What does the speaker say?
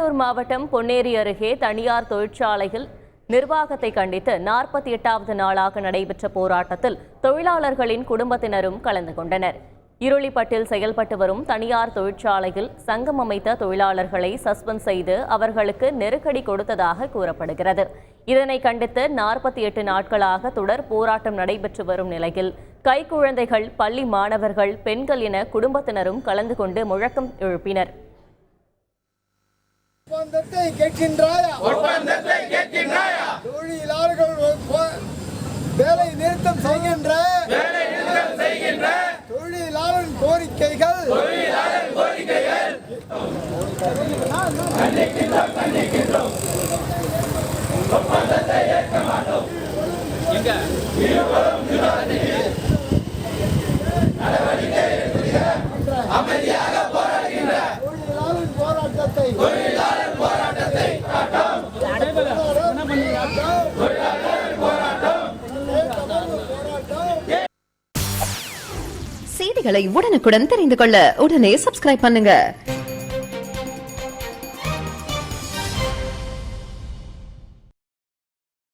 திருவள்ளூர் மாவட்டம் பொன்னேரி அருகே தனியார் தொழிற்சாலையில் நிர்வாகத்தை கண்டித்து 48வது நாளாக நடைபெற்ற போராட்டத்தில் தொழிலாளர்களின் குடும்பத்தினரும் கலந்து கொண்டனர். இருளிப்பட்டில் செயல்பட்டு வரும் தனியார் தொழிற்சாலையில் சங்கம் அமைத்த தொழிலாளர்களை சஸ்பெண்ட் செய்து அவர்களுக்கு நெருக்கடி கொடுத்ததாக கூறப்படுகிறது. இதனை கண்டித்து 48 நாட்களாக தொடர் போராட்டம் நடைபெற்று வரும் நிலையில் கைக்குழந்தைகள், பள்ளி மாணவர்கள், பெண்கள் என குடும்பத்தினரும் கலந்து கொண்டு முழக்கம் எழுப்பினர். தொழிலாளர்கள் வேலை நிறுத்தம் செய்கின்ற தொழிலாளர் கோரிக்கைகள் போராட்டத்தை செய்திகளை உடனுக்குடன் தெரிந்து கொள்ள உடனே சப்ஸ்கிரைப் பண்ணுங்க.